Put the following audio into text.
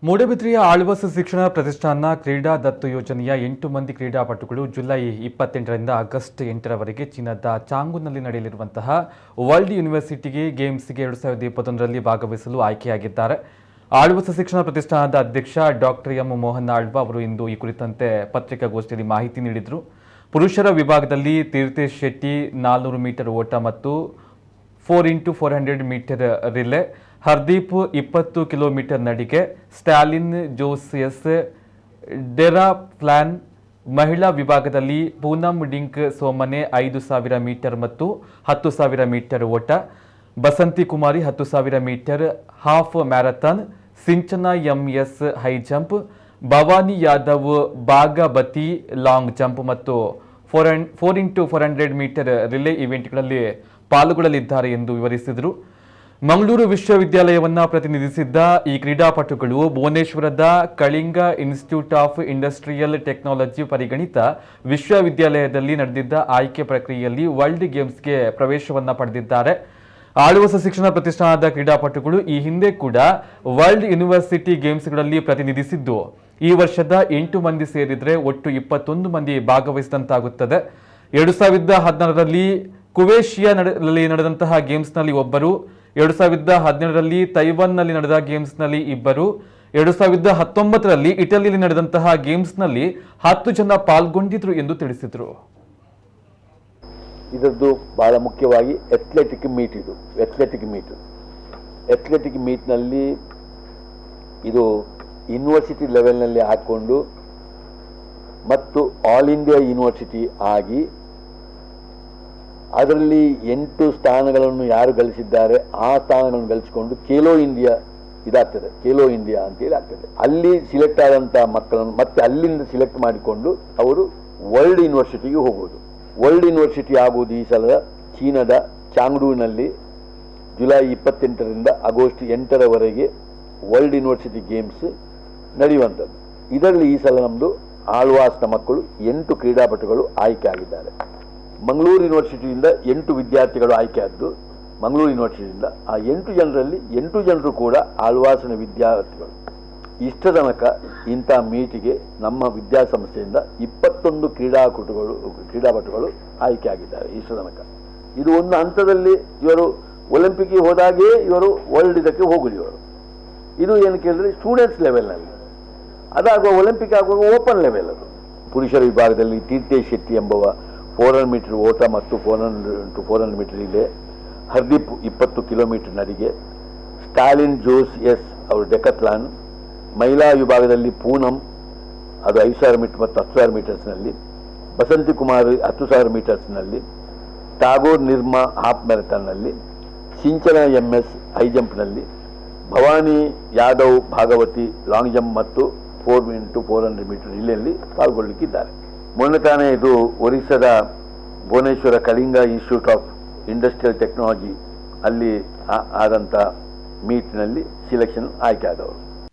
ಮೂಡಬಿದ್ರೆಯ ಆಳ್ವಾಸ್ ಶಿಕ್ಷಣ ಪ್ರತಿಷ್ಠಾನ ಕ್ರೀಡಾ ದತ್ತು ಯೋಜನೆಯ 8 ಮಂದಿ ಕ್ರೀಡಾಪಟುಗಳು ಜುಲೈ 28ರಿಂದ ಆಗಸ್ಟ್ 8ರವರೆಗೆ ಚೀನಾದ ಚಾಂಗುನಲ್ಲಿ ನಡೆಯಲಿರುವಂತಹ ವರ್ಲ್ಡ್ ಯೂನಿವರ್ಸಿಟಿಗೆ ಗೇಮ್ಸ್ಗೆ 2021ರಲ್ಲಿ ಭಾಗವಹಿಸಲು ಆಯ್ಕೆಯಾಗಿದ್ದಾರೆ. ಆಳ್ವಾಸ್ ಶಿಕ್ಷಣ ಪ್ರತಿಷ್ಠಾನದ ಅಧ್ಯಕ್ಷ ಡಾಕ್ಟರ್ ಎಂ ಮೋಹನ್ ಆಳ್ವ ಅವರು ಇಂದು ಈ ಕುರಿತಂತೆ ಪತ್ರಿಕಾಗೋಷ್ಠಿಯಲ್ಲಿ ಮಾಹಿತಿ ನೀಡಿದರು. ಪುರುಷರ ವಿಭಾಗದಲ್ಲಿ ತೀರ್ಥೇಶ್ ಶೆಟ್ಟಿ 400 ಮೀಟರ್ ಓಟ ಮತ್ತು 4x400 metre relay, Hardeep 20 kilometre ನಡಿಗೆ, ಸ್ಟಾಲಿನ್ ಜೋಸಿಯಸ್ ಡೆರಾಪ್ಲಾನ್. ಮಹಿಳಾ ವಿಭಾಗದಲ್ಲಿ ಪೂನಂ ಡಿಂಕ್ ಸೋಮನೆ 5000 ಮೀಟರ್ ಮತ್ತು 10,000 ಮೀಟರ್ ಓಟ, Basanti Kumari 10,000 metre half marathon, Sinchana MS high jump, Bhavani Yadav Bhagabati long jump ಮತ್ತು 4x400 ಮೀಟರ್ ರಿಲೇ ಇವೆಂಟ್ಗಳಲ್ಲಿ ಪಾಲ್ಗೊಳ್ಳಲಿದ್ದಾರೆ ಎಂದು ವಿವರಿಸಿದರು. ಮಂಗಳೂರು ವಿಶ್ವವಿದ್ಯಾಲಯವನ್ನು ಪ್ರತಿನಿಧಿಸಿದ್ದ ಈ ಕ್ರೀಡಾಪಟುಗಳು ಭುವನೇಶ್ವರದ Kalinga institute of industrial technology ಪರಿಗಣಿತ ವಿಶ್ವವಿದ್ಯಾಲಯದಲ್ಲಿ ನಡೆದಿದ್ದ ಆಯ್ಕೆ ಪ್ರಕ್ರಿಯೆಯಲ್ಲಿ ವರ್ಲ್ಡ್ ಗೇಮ್ಸ್ಗೆ ಪ್ರವೇಶವನ್ನು ಪಡೆದಿದ್ದಾರೆ. ಆಳ್ವಾಸ್ ಶಿಕ್ಷಣ ಪ್ರತಿಷ್ಠಾನದ ಕ್ರೀಡಾಪಟುಗಳು ಈ ಹಿಂದೆ ಕೂಡ ವರ್ಲ್ಡ್ ಯೂನಿವರ್ಸಿಟಿ ಗೇಮ್ಸ್ಗಳಲ್ಲಿ ಪ್ರತಿನಿಧಿಸಿದ್ದು, ಈ ವರ್ಷದ 8 ಮಂದಿ ಸೇರಿದರೆ ಒಟ್ಟು 21 ಮಂದಿ ಭಾಗವಹಿಸಿದಂತಾಗುತ್ತದೆ. 2016ರಲ್ಲಿ ಕುವೇಷಿಯಾದಲ್ಲಿ ನಡೆದಂತಹ ಗೇಮ್ಸ್ನಲ್ಲಿ ಒಬ್ಬರು, 2017ರಲ್ಲಿ ತೈವಾನ್ನಲ್ಲಿ ನಡೆದ ಗೇಮ್ಸ್ನಲ್ಲಿ ಇಬ್ಬರು, 2019ರಲ್ಲಿ ಇಟಲಿಯಲ್ಲಿ ನಡೆದಂತಹ ಗೇಮ್ಸ್ನಲ್ಲಿ 10 ಜನ ಪಾಲ್ಗೊಂಡಿದ್ರು ಎಂದು ತಿಳಿಸಿದರು. ಇದರದ್ದು ಬಹಳ ಮುಖ್ಯವಾಗಿ ಅಥ್ಲೆಟಿಕ್ ಮೀಟ್ನಲ್ಲಿ ಇದು ಯೂನಿವರ್ಸಿಟಿ ಲೆವೆಲ್ನಲ್ಲಿ ಹಾಕ್ಕೊಂಡು ಮತ್ತು ಆಲ್ ಇಂಡಿಯಾ ಯೂನಿವರ್ಸಿಟಿ ಆಗಿ ಅದರಲ್ಲಿ 8 ಸ್ಥಾನಗಳನ್ನು ಯಾರು ಗಳಿಸಿದ್ದಾರೆ ಆ ಸ್ಥಾನಗಳನ್ನು ಗಳಿಸಿಕೊಂಡು ಖೇಲೋ ಇಂಡಿಯಾ ಇದಾಗ್ತದೆ, ಖೇಲೋ ಇಂಡಿಯಾ ಅಂತೇಳಿ ಆಗ್ತದೆ. ಅಲ್ಲಿ ಸಿಲೆಕ್ಟ್ ಆದಂಥ ಮಕ್ಕಳನ್ನು ಮತ್ತೆ ಅಲ್ಲಿಂದ ಸಿಲೆಕ್ಟ್ ಮಾಡಿಕೊಂಡು ಅವರು ವರ್ಲ್ಡ್ ಯೂನಿವರ್ಸಿಟಿಗೆ ಹೋಗೋದು. ವರ್ಲ್ಡ್ ಯೂನಿವರ್ಸಿಟಿ ಆಗುವುದು ಈ ಸಲ ಚೀನಾದ ಚಾಂಗ್ಡೂನಲ್ಲಿ ಜುಲೈ 28ರಿಂದ ಆಗಸ್ಟ್ 8ರವರೆಗೆ ವರ್ಲ್ಡ್ ಯೂನಿವರ್ಸಿಟಿ ಗೇಮ್ಸ್ ನಡೆಯುವಂಥದ್ದು. ಇದರಲ್ಲಿ ಈ ಸಲ ನಮ್ಮದು ಆಳ್ವಾಸ್ನ ಮಕ್ಕಳು 8 ಕ್ರೀಡಾಪಟುಗಳು ಆಯ್ಕೆ ಆಗಿದ್ದಾರೆ. ಮಂಗಳೂರು ಯೂನಿವರ್ಸಿಟಿಯಿಂದ 8 ವಿದ್ಯಾರ್ಥಿಗಳು ಆಯ್ಕೆಯಾದ್ದು. ಮಂಗಳೂರು ಯೂನಿವರ್ಸಿಟಿಯಿಂದ ಆ 8 ಜನರಲ್ಲಿ 8 ಜನರು ಕೂಡ ಆಳ್ವಾಸಿನ ವಿದ್ಯಾರ್ಥಿಗಳು. ಇಷ್ಟ ತನಕ ಇಂಥ ಮೀಟಿಗೆ ನಮ್ಮ ವಿದ್ಯಾಸಂಸ್ಥೆಯಿಂದ 21 ಕ್ರೀಡಾಪಟುಗಳು ಆಯ್ಕೆಯಾಗಿದ್ದಾರೆ ಇಷ್ಟ ತನಕ. ಇದು ಒಂದು ಹಂತದಲ್ಲಿ ಇವರು ಒಲಿಂಪಿಕ್ಗೆ ಹೋದಾಗೆ ಇವರು ವರ್ಲ್ಡ್ ಇದಕ್ಕೆ ಹೋಗುದು. ಇವರು ಇದು ಏನು ಕೇಳಿದ್ರೆ ಸ್ಟೂಡೆಂಟ್ಸ್ ಲೆವೆಲ್ನಲ್ಲಿ, ಅದಾಗುವ ಒಲಿಂಪಿಕ್ ಆಗುವಾಗ ಓಪನ್ ಲೆವೆಲ್. ಅದು ಪುರುಷರ ವಿಭಾಗದಲ್ಲಿ ತೀರ್ಥೇಶ್ ಶೆಟ್ಟಿ ಎಂಬುವ 400 ಮೀಟರ್ ಓಟ ಮತ್ತು 400 ಮೀಟರ್ ರಿಲೇ, ಹರ್ದೀಪ್ 20 ಕಿಲೋಮೀಟರ್ ನಡಿಗೆ, ಸ್ಟಾಲಿನ್ ಜೋಸ್ ಎಸ್ ಅವರು ಡೆಕತ್ಲಾನ್. ಮಹಿಳಾ ವಿಭಾಗದಲ್ಲಿ ಪೂನಂ ಅದು 5,000 ಮೀಟರ್ ಮತ್ತು 10,000 ಮೀಟರ್ಸ್ನಲ್ಲಿ, ಬಸಂತಿ ಕುಮಾರಿ 10,000 ಮೀಟರ್ಸ್ನಲ್ಲಿ, ಟಾಗೋರ್ ನಿರ್ಮಾ ಹಾಫ್ ಮ್ಯಾರಥಾನ್ನಲ್ಲಿ, ಸಿಂಚನಾ ಎಂಎಸ್ ಹೈ ಜಂಪ್ನಲ್ಲಿ, ಭವಾನಿ ಯಾದವ್ ಭಾಗವತಿ ಲಾಂಗ್ ಜಂಪ್ ಮತ್ತು 4x400 ಮೀಟರ್ ರಿಲೆಯಲ್ಲಿ ಪಾಲ್ಗೊಳ್ಳಲಿಕ್ಕಿದ್ದಾರೆ. ಮೊನ್ನೆ ತಾನೇ ಇದು ಒರಿಸ್ಸಾದ Bhubaneswar Kalinga institute of industrial technology ಅಲ್ಲಿ ಆದಂಥ ಮೀಟ್ನಲ್ಲಿ ಸಿಲೆಕ್ಷನ್ ಆಯ್ಕೆ ಆದವರು.